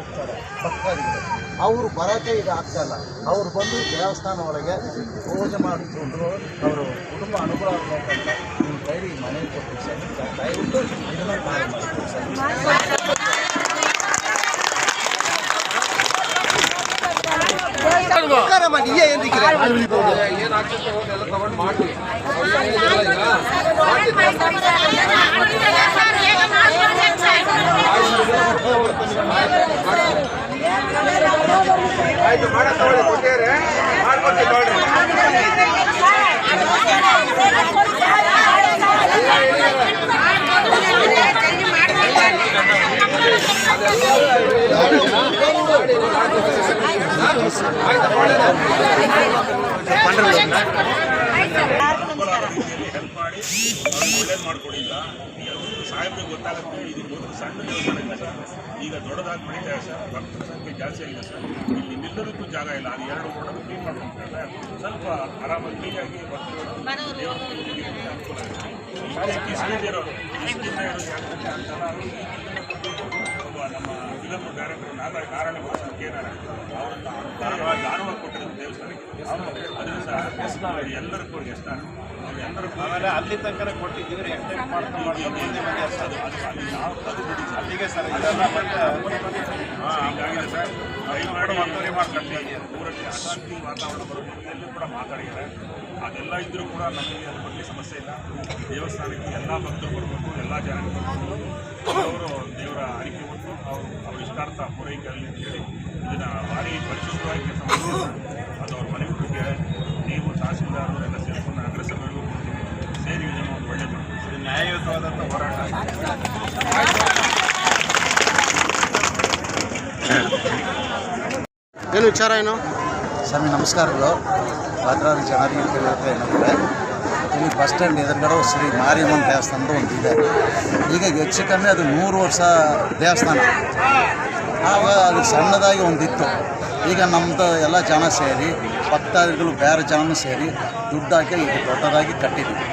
ಹೋಗ್ತಾರೆ ಭಕ್ತಾದಿಗಳು. ಅವರು ಬರೋಕ್ಕೆ ಈಗ ಆಗ್ತಾಯಿಲ್ಲ. ಅವರು ಬಂದು ದೇವಸ್ಥಾನ ಒಳಗೆ ಪೂಜೆ ಮಾಡಿಕೊಂಡು ಅವರು ಕುಟುಂಬ ಅನುಕೂಲ ಆಗಬೇಕಂತ ನಿಮ್ಮ ಕೈಲಿ ಮನೆ ಕೊಡ್ತೀವಿ ಸರ್. ದಯವಿಟ್ಟು ಇದನ್ನು ಮಾಡ್ತೀವಿ ಸರ್. ಆಯ್ತು ಮಾಡಕ್ಕೆ ಕೊಟ್ಟಿದ್ರೆ ಮಾಡ್ಕೊಡ್ತೀವಿ ನೋಡ್ರಿ. ಹೆಲ್ಪ್ ಮಾಡಿ ಒಳ್ಳೇದು ಮಾಡ್ಕೊಡಿಲ್ಲ. ಸಾಹೇಬ್ರಿಗೆ ಗೊತ್ತಾಗುತ್ತೆ ಇದು ಮೊದಲು ಸಣ್ಣ ದೇವಸ್ಥಾನ ಇಲ್ಲ ಸರ್, ಈಗ ದೊಡ್ಡದಾಗಿ ಬೆಳೀತಾ ಸರ್. ಭಕ್ತರ ಸಂಖ್ಯೆ ಜಾಸ್ತಿ ಆಗಿದೆ ಸರ್. ಇಲ್ಲಿ ನಿಲ್ಲೋದಕ್ಕೂ ಜಾಗ ಇಲ್ಲ. ಅದು 2 ರೋಡನ್ನು ಕ್ಲೀನ್ ಮಾಡ್ಕೊಂಡ್ರೆ ಸ್ವಲ್ಪ ಆರಾಮಾಗಿ ಫ್ರೀಯಾಗಿ ಭಕ್ತರು ಅನುಕೂಲ ಆಗುತ್ತೆ. ಇರೋರು ಇಷ್ಟಿಂದ ಇರೋ ಜಾಗದಲ್ಲಿ ಅಂತೆಲ್ಲ ಒಬ್ಬ ನಮ್ಮ film director Narayana K Narayana ಅವರು ದಾನವಾಗಿ ಕೊಟ್ಟಿರೋದು ದೇವಸ್ಥಾನಕ್ಕೆ. ಅದನ್ನು ಸಹ ಎಲ್ಲರೂ ಕೂಡ ಎಷ್ಟ ಎಲ್ಲರೂ ಆಮೇಲೆ ಅಲ್ಲಿ ತನಕ ಕೊಟ್ಟಿದ್ದೀವಿ ಎಕ್ಸ್ಟೆಂಡ್ ಮಾಡ್ಕೊಂಡು ಅಲ್ಲಿಗೆ ಸರ್ ಹೀಗಾಗಿದೆ ಸರ್. ದಯಮಾಡಿ ಮತ್ತೊಂದು ಮಾಡ್ಕೊಂಡು ಊರಲ್ಲಿ ಅಶಾಂತಿ ವಾತಾವರಣ ಬರುತ್ತೆ ಎಲ್ಲೂ ಕೂಡ ಮಾತಾಡಿದ್ದಾರೆ. ಅದೆಲ್ಲ ಇದ್ದರೂ ಕೂಡ ನಮಗೆ ಅದ್ರ ಬಗ್ಗೆ ಸಮಸ್ಯೆ ಇಲ್ಲ. ದೇವಸ್ಥಾನಕ್ಕೆ ಎಲ್ಲ ಭಕ್ತರು ಬರಬೇಕು, ಎಲ್ಲ ಜನರು ಬರಬೇಕು. ಅವರು ದೇವರ ಆಯ್ಕೆ ಕೊಟ್ಟು ಅವ್ರ ಇಷ್ಟಾರ್ಥ ಪೂರೈಕೆಯಲ್ಲಿ ಅಂತೇಳಿ ಇದನ್ನು ಭಾರಿ ಪರಿಶುದ್ಧವಾಗಿ ಕೆಲಸ ಮಾಡ್ತಾರೆ. ಅದು ಅವ್ರ ಮನೆಗೆ ಕೊಟ್ಟಿದ್ದಾರೆ. ನೀವು ತಹಸೀಲ್ದಾರರೆಲ್ಲ ಸೇರಿಕೊಂಡು ನಗರಸಭೆಗಳು ಸೇರಿ ಇದನ್ನು ಒಂದು ಒಳ್ಳೆಯದು ನ್ಯಾಯಯುತವಾದಂಥ ಹೋರಾಟ. ಏನು ವಿಚಾರ ಏನು ಸ್ವಾಮಿ? ನಮಸ್ಕಾರಗಳು. ಭದ್ರಾವತಿ ಜನರಿಗೆ ಕೇಳಿದ್ರೆ ಏನಂದರೆ ಇಲ್ಲಿ ಬಸ್ ಸ್ಟ್ಯಾಂಡ್ ಎದುರುಗಡೆ ಶ್ರೀ ಮಾರಿಯಮ್ಮನ ದೇವಸ್ಥಾನದ ಒಂದು ಇದೆ. ಈಗ ಹೆಚ್ಚು ಕಮ್ಮಿ ಅದು 100 ವರ್ಷ ದೇವಸ್ಥಾನ. ಆಗ ಅದು ಸಣ್ಣದಾಗಿ ಒಂದಿತ್ತು. ಈಗ ನಮ್ಮದು ಎಲ್ಲ ಜನ ಸೇರಿ ಭಕ್ತಾದಿಗಳು ಬೇರೆ ಜನನೂ ಸೇರಿ ದುಡ್ಡು ಹಾಕಿ ಈಗ ದೊಡ್ಡದಾಗಿ ಕಟ್ಟಿದ್ದೀವಿ.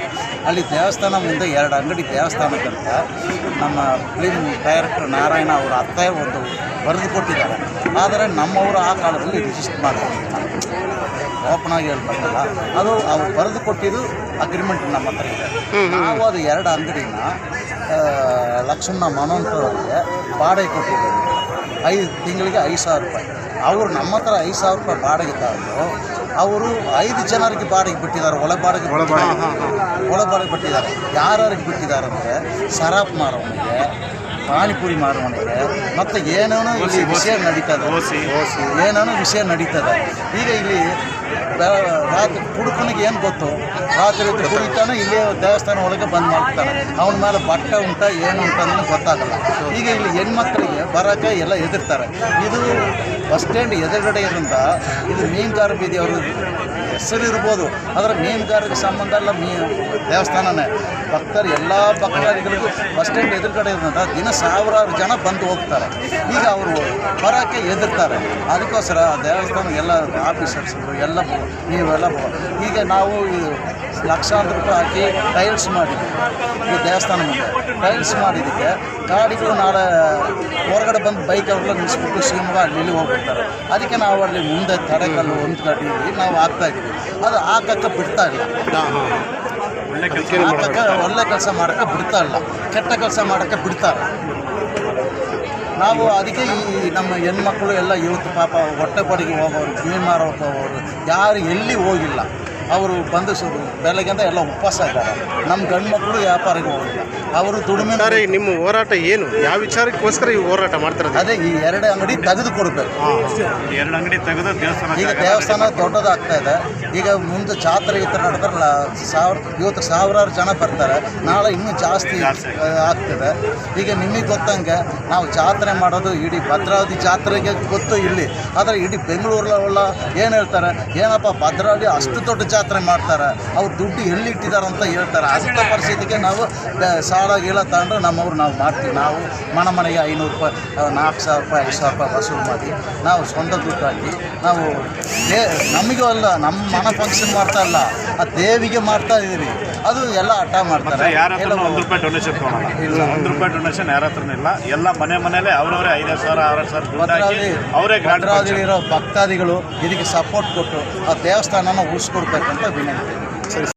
ಅಲ್ಲಿ ದೇವಸ್ಥಾನ ಮುಂದೆ 2 ಅಂಗಡಿ ದೇವಸ್ಥಾನಕ್ಕಂತ ನಮ್ಮ ಫಿಲ್ಮ್ ಡೈರೆಕ್ಟರ್ ನಾರಾಯಣ ಅವರ ಅತ್ತೆ ಒಂದು ಬರೆದು ಕೊಟ್ಟಿದ್ದಾರೆ. ಆದರೆ ನಮ್ಮವರು ಆ ಕಾಲದಲ್ಲಿ ರಿಜಿಸ್ಟರ್ ಮಾಡೋದಿಲ್ಲ. ಓಪನ್ ಆಗಿ ಹೇಳ್ಬೇಕಲ್ಲ, ಅದು ಅವ್ರು ಬರೆದು ಕೊಟ್ಟಿದ್ದು ಅಗ್ರಿಮೆಂಟ್ ನಮ್ಮ ಹತ್ರ ಇದೆ. ನಾವು ಅದು 2 ಅಂಗಡಿನ ಲಕ್ಷ್ಮಣ ಮನೋಂತರವರಿಗೆ ಬಾಡಿಗೆ ಕೊಟ್ಟಿದ್ದೀವಿ. 5 ತಿಂಗಳಿಗೆ 5,000 ರೂಪಾಯಿ. ಅವರು ನಮ್ಮ ಹತ್ರ 5,000 ರೂಪಾಯಿ ಬಾಡಿಗೆ ತಗೊಂಡು ಅವರು 5 ಜನರಿಗೆ ಬಾಡಿಗೆ ಬಿಟ್ಟಿದ್ದಾರೆ. ಒಳ ಬಾಡಿಗೆ ಬಿಟ್ಟಿದ್ದಾರೆ. ಯಾರಿಗೆ ಬಿಟ್ಟಿದ್ದಾರೆ ಅಂದರೆ ಸರಾಪ್ ಮಾರೋನಿಗೆ, ಪಾನಿಪುರಿ ಮಾರುವವನಿಗೆ, ಮತ್ತು ಏನೇನೋ ಇಲ್ಲಿ ವಿಷಯ ನಡೀತದೆ. ಈಗ ಇಲ್ಲಿ ರಾತ್ರಿ ಕುಡುಕನಿಗೆ ಏನು ಗೊತ್ತು? ರಾತ್ರಿ ಕುಡಿತಾನೆ ಇಲ್ಲಿ ದೇವಸ್ಥಾನ ಒಳಗೆ ಬಂದ್ ಮಾಡ್ತಾನೆ. ಅವನ ಮೇಲೆ ಬಟ್ಟೆ ಉಂಟ ಏನು ಉಂಟ ಅಂತ ಗೊತ್ತಾಗಲ್ಲ. ಈಗ ಇಲ್ಲಿ ಹೆಣ್ಮಕ್ಳಿಗೆ ಬರೋಕ್ಕೆ ಎಲ್ಲ ಹೆದರ್ತಾರೆ. ಇದು ಬಸ್ ಸ್ಟ್ಯಾಂಡ್ ಎದುರುಗಡೆ ಇರೋದ್ರಿಂದ ಇದು ಮೀನುಗಾರ ಬೀದಿ. ಅವರು ಹೆಸರು ಇರ್ಬೋದು, ಆದರೆ ಮೀನುಗಾರರಿಗೆ ಸಂಬಂಧ ಎಲ್ಲ ದೇವಸ್ಥಾನನೇ. ಭಕ್ತರು ಎಲ್ಲ ಭಕ್ತಾದಿಗಳಿಗೂ ಬಸ್ ಸ್ಟ್ಯಾಂಡ್ ಎದುರುಗಡೆ ಇರೋದ್ರಿಂದ ದಿನ 1000 ಜನ ಬಂದು ಹೋಗ್ತಾರೆ. ಈಗ ಅವರು ಬರೋಕ್ಕೆ ಹೆದರ್ತಾರೆ. ಅದಕ್ಕೋಸ್ಕರ ದೇವಸ್ಥಾನ ಎಲ್ಲ ಆಫೀಸರ್ಸ್ಗಳು ಎಲ್ಲ ನೀವೆಲ್ಲ ಈಗ ನಾವು ಲಕ್ಷಾಂತರ ರೂಪಾಯಿ ಹಾಕಿ ಟೈಲ್ಸ್ ಮಾಡಿದ್ವಿ. ಈ ದೇವಸ್ಥಾನ ಮುಂದೆ ಟೈಲ್ಸ್ ಮಾಡಿದ್ದಕ್ಕೆ ಗಾಡಿಗಳು ನಾಳೆ ಹೊರಗಡೆ ಬಂದು ಬೈಕ್ ಅವ್ರೆಲ್ಲ ನಿಲ್ಲಿಸ್ಬಿಟ್ಟು ಶಿವಮೊಗ್ಗ ಅಲ್ಲಿ ಹೋಗ್ಬಿಡ್ತಾರೆ. ಅದಕ್ಕೆ ನಾವು ಅಲ್ಲಿ ಮುಂದೆ ತಡೆಕಲ್ಲು ಒಂದು ಕಟ್ಟಿದ್ವಿ, ನಾವು ಹಾಕ್ತಾಯಿದ್ದೀವಿ. ಅದು ಹಾಕಕ್ಕೆ ಬಿಡ್ತಾ ಇಲ್ಲ. ಒಳ್ಳೆ ಕೆಲಸ ಮಾಡೋಕ್ಕೆ ಬಿಡ್ತಾ ಇಲ್ಲ, ಕೆಟ್ಟ ಕೆಲಸ ಮಾಡೋಕ್ಕೆ ಬಿಡ್ತಾರೆ. ನಾವು ಅದಕ್ಕೆ ಈ ನಮ್ಮ ಹೆಣ್ಮಕ್ಳು ಎಲ್ಲ ಇವತ್ತು ಪಾಪ ಹೊಟ್ಟೆ ಪಡಿಗೆ ಹೋಗೋರು, ಮೀನು ಮಾರೋಕೆ ಹೋಗೋರು ಯಾರು ಎಲ್ಲಿ ಹೋಗಿಲ್ಲ. ಅವರು ಬಂದು ಬೆಳಗ್ಗೆಂದ ಎಲ್ಲ ಉಪವಾಸ ಇದ್ದಾರೆ. ನಮ್ಮ ಗಂಡು ಮಕ್ಕಳು ವ್ಯಾಪಾರಕ್ಕೆ ಹೋಗಿಲ್ಲ. ಅವರು ದುಡಿಮೆ. ನಿಮ್ಮ ಹೋರಾಟ ಏನು? ಯಾವ ವಿಚಾರಕ್ಕೋಸ್ಕರ ಈ ಹೋರಾಟ ಮಾಡ್ತಾರೆ? ಅದೇ ಈ 2 ಅಂಗಡಿ ತೆಗೆದು ಕೊಡಬೇಕು. 2 ಅಂಗಡಿ ತೆಗೆದು ದೇವಸ್ಥಾನ, ಈಗ ದೇವಸ್ಥಾನ ದೊಡ್ಡದಾಗ್ತಾ ಇದೆ. ಈಗ ಮುಂದೆ ಜಾತ್ರೆ ಈ ಥರ ನಡೆದ್ರೆ ಇವತ್ತು 1000 ಜನ ಬರ್ತಾರೆ, ನಾಳೆ ಇನ್ನೂ ಜಾಸ್ತಿ ಆಗ್ತದೆ. ಈಗ ನಿಮಗೆ ಗೊತ್ತಂಗೆ ನಾವು ಜಾತ್ರೆ ಮಾಡೋದು ಇಡೀ ಭದ್ರಾವತಿ ಜಾತ್ರೆಗೆ ಗೊತ್ತು ಇಲ್ಲಿ. ಆದರೆ ಇಡೀ ಬೆಂಗಳೂರಲ್ಲ ಏನು ಹೇಳ್ತಾರೆ, ಏನಪ್ಪ ಭದ್ರಾವತಿ ಅಷ್ಟು ದೊಡ್ಡ ಜಾತ್ರೆ ಮಾಡ್ತಾರೆ, ಅವ್ರು ದುಡ್ಡು ಎಲ್ಲಿ ಇಟ್ಟಿದ್ದಾರೆ ಅಂತ ಹೇಳ್ತಾರೆ. ಅಂಥ ಪರಿಸ್ಥಿತಿಗೆ ನಾವು ಸಾಲ ಗೀಳ ತಗೊಂಡು ನಮ್ಮವ್ರು ನಾವು ಮಾಡ್ತೀವಿ. ನಾವು ಮನೆಗೆ 500 ರೂಪಾಯಿ, 4,000 ರೂಪಾಯಿ, 5,000 ರೂಪಾಯಿ ವಸೂಲು ಮಾಡಿ ನಾವು ಸ್ವಂತ ದುಡ್ಡು ಹಾಕಿ ನಾವು ನಮಗೂ ಅಲ್ಲ, ನಮ್ಮ ಮನೆ ಫಂಕ್ಷನ್ ಮಾಡ್ತಾ ಇಲ್ಲ, ಆ ದೇವಿಗೆ ಮಾಡ್ತಾ ಇದ್ದೀವಿ. ಅದು ಎಲ್ಲ ಹಠ ಮಾಡ್ತಾರೆ. ಯಾರ ಹತ್ರ ₹1 ಡೊನೇಷನ್ ತೊಗೊಳಲ್ಲ, ₹1 ಡೊನೇಷನ್ ಯಾರ ಹತ್ರನೂ ಇಲ್ಲ. ಎಲ್ಲ ಮನೆಯಲ್ಲೇ ಅವರವರೇ 5,000 6,000 ದುಡ್ಡು ಹಾಕಿ ಅವರೇ ಭದ್ರಾವತಿಲಿರೋ ಭಕ್ತಾದಿಗಳು ಇದಕ್ಕೆ ಸಪೋರ್ಟ್ ಕೊಟ್ಟು ಆ ದೇವಸ್ಥಾನನ ಉಳಿಸ್ಕೊಡ್ಬೇಕಂತ ವಿನಂತಿ.